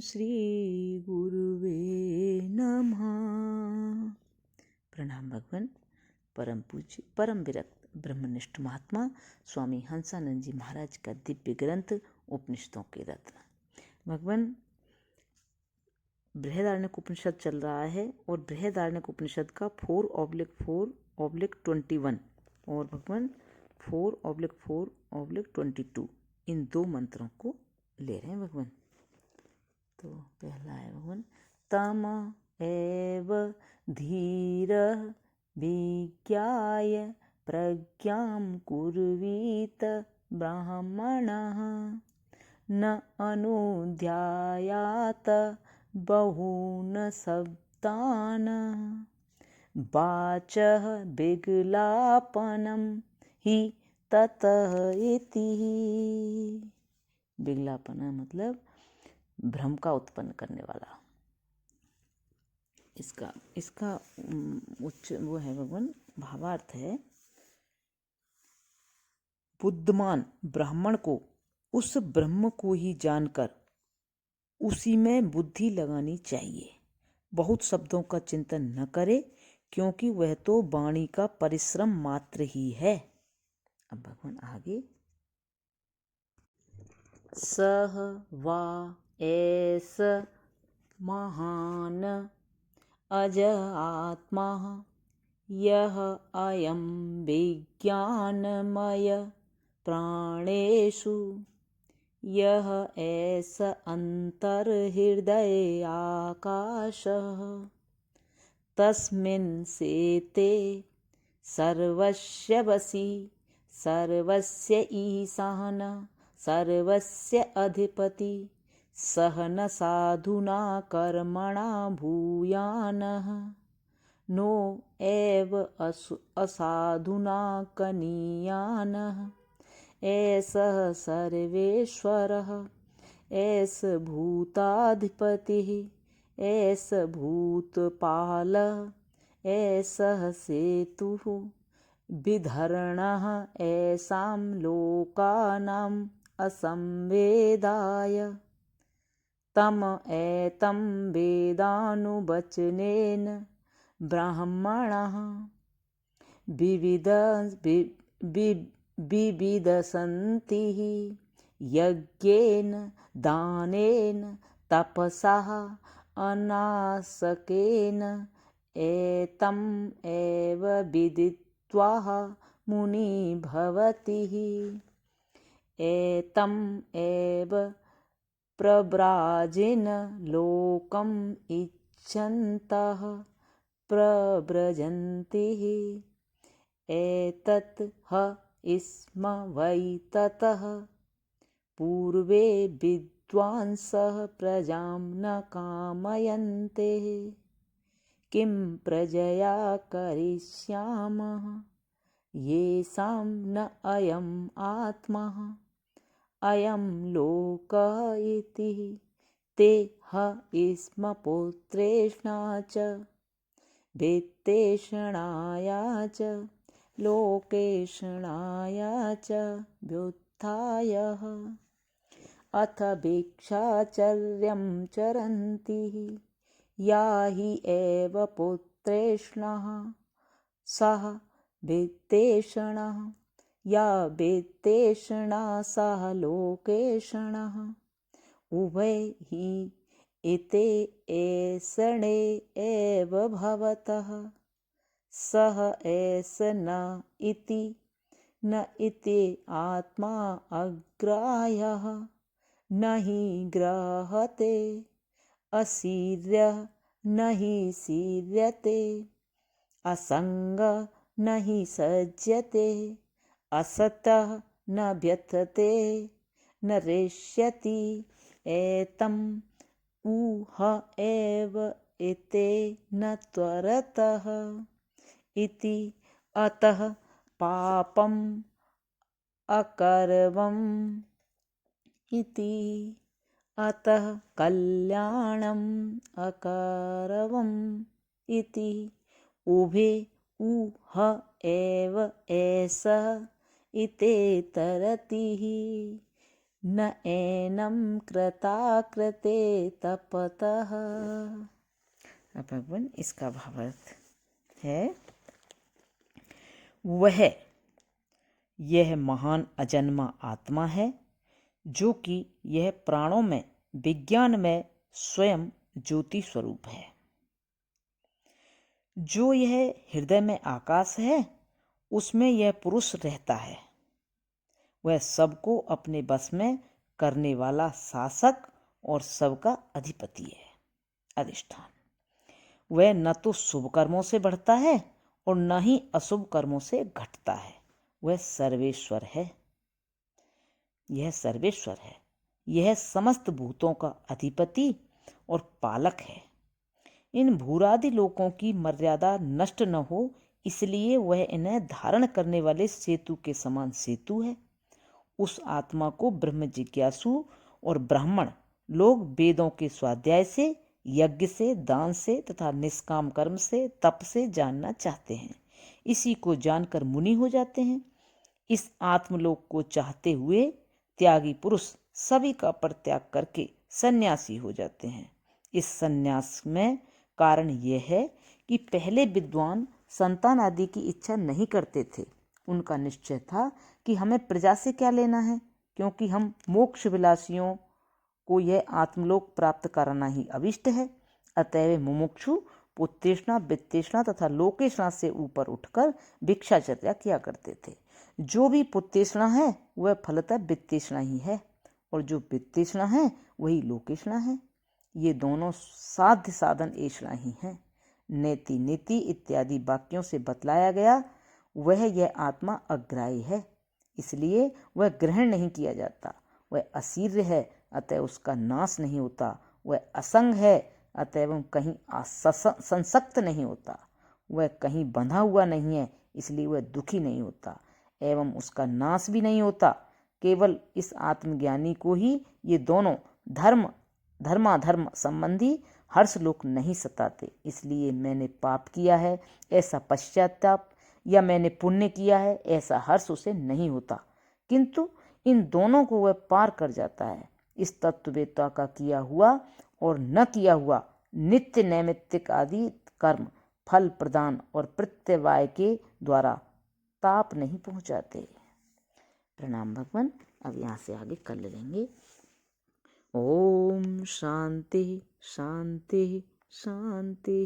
श्री गुरुवे नमः। प्रणाम भगवान। परम पूज्य परम विरक्त ब्रह्मनिष्ठ महात्मा स्वामी हंसानंद जी महाराज का दिव्य ग्रंथ उपनिषदों के रत्न। भगवान बृहदारण्यक उपनिषद चल रहा है और बृहदारण्यक उपनिषद का 4/4/21 और भगवान 4/4/22 इन दो मंत्रों को ले रहे हैं भगवान। तो पहला है भगवान तम एव धीर विज्ञाय प्रज्ञां कुर्वीत ब्राह्मणः न अनुध्यायात बहून् शब्दान् वाचः विगलापनं हि ततः इति। विगलापन मतलब भ्रम का उत्पन्न करने वाला। इसका उच्च वो है भगवान, भावार्थ है बुद्धिमान ब्राह्मण को उस ब्रह्म को ही जानकर उसी में बुद्धि लगानी चाहिए। बहुत शब्दों का चिंतन न करे, क्योंकि वह तो वाणी का परिश्रम मात्र ही है। अब भगवान आगे सह वा एस महान अज आत्मा यह अयं विज्ञानमय प्राणेषु यह एस अंतर्हृदय आकाशः तस्मिन् सेते सर्वस्य वसि सर्वस्य ईशान सर्वस्य अधिपति सह न साधुना कर्मणा भूयानः नो एव असाधुना कनीयानः एषः सर्वेश्वरः एष भूताधिपतिः एष भूतपालः एषः सेतुः विधर्णः एषां लोकानाम् असंवेदाय तम एतं वेदानुवचनेन ब्राह्मणः विविदसन्ति यज्ञेन दानेन तपसा अनासकेन एतम् एव विदित्वा मुनि भवति एतम् एव प्रव्राजेन लोकम् इच्छन्तः प्रव्रजन्ति एतत् ह स्म वै ततः पूर्वे विद्वांसः प्रजां न कामयन्ते किं प्रजया करिष्यामः येषां न अयम् आत्मा अयं लोकः इति ते ह स्म पुत्रेष्णा च वित्तेषणाया च लोकेषणाया च व्युत्थायः अथ भिक्षाचर्यं चरन्ति या हि एव पुत्रेष्णः सः वित्तेषणः या वित्तेषणा सः लोकेषणः उभय हि इते एषणे एव भवतः सः एष न इति आत्मा अग्राह्यः न हि ग्रहते अशीर्यः न हि शीर्यते असङ्गः न हि सज्जते असतः न व्यथते न रिष्यति एतम् ऊह एव इते न त्वरतः इति अतः पापम् अकरवम् इति अतः कल्याणम् अकरवम् इति उभे ऊह एव एषः इते तरतिः न एनं कृताकृते तपतः। अब भगवान इसका भावार्थ है, वह यह महान अजन्मा आत्मा है जो कि यह प्राणों में विज्ञान में स्वयं ज्योति स्वरूप है। जो यह हृदय में आकाश है उसमें यह पुरुष रहता है। वह सबको अपने बस में करने वाला शासक और सबका अधिपति है, अधिष्ठान। वह न तो शुभ कर्मों से बढ़ता है और न ही अशुभ कर्मों से घटता है। वह सर्वेश्वर है। यह सर्वेश्वर है। यह समस्त भूतों का अधिपति और पालक है। इन भूरादि लोकों की मर्यादा नष्ट न हो, इसलिए वह इन्हें धारण करने वाले सेतु के समान सेतु है। उस आत्मा को ब्रह्म जिज्ञासु और ब्राह्मण लोग वेदों के स्वाध्याय से, यज्ञ से, दान से तथा निष्काम कर्म से, तप से जानना चाहते हैं। इसी को जानकर मुनि हो जाते हैं। इस आत्मलोक को चाहते हुए त्यागी पुरुष सभी का परित्याग करके सन्यासी हो जाते हैं। इस सन्यास में कारण यह है कि पहले विद्वान संतान आदि की इच्छा नहीं करते थे। उनका निश्चय था कि हमें प्रजा से क्या लेना है, क्योंकि हम मोक्ष विलासियों को यह आत्मलोक प्राप्त कराना ही अभिष्ट है। अतएव मुमुक्षु पुत्रेष्णा, वित्तेष्णा तथा लोकेष्णा से ऊपर उठकर भिक्षाचर्या किया करते थे। जो भी पुत्रेष्णा है वह फलतः वित्तेष्णा ही है, और जो वित्तेष्णा है वही लोकेष्णा है। ये दोनों साध्य साधन ऐष्णा ही हैं। नेति नीति इत्यादि वाक्यों से बतलाया गया वह यह आत्मा अग्राह्य है, इसलिए वह ग्रहण नहीं किया जाता। वह असीर्य है, अतः उसका नाश नहीं होता। वह असंग है, अतएव कहीं संसक्त नहीं होता। वह कहीं बंधा हुआ नहीं है, इसलिए वह दुखी नहीं होता एवं उसका नाश भी नहीं होता। केवल इस आत्मज्ञानी को ही ये दोनों धर्माधर्म संबंधी हर्ष लोक नहीं सताते। इसलिए मैंने पाप किया है ऐसा पश्चाताप, या मैंने पुण्य किया है ऐसा हर्ष उसे नहीं होता, किंतु इन दोनों को वह पार कर जाता है। इस तत्ववेत्ता का किया हुआ और न किया हुआ नित्य नैमित्तिक आदि कर्म फल प्रदान और प्रत्यवाय के द्वारा ताप नहीं पहुंचाते। प्रणाम भगवान। अब यहाँ से आगे कल लेंगे। ओम शांति शांति शांति।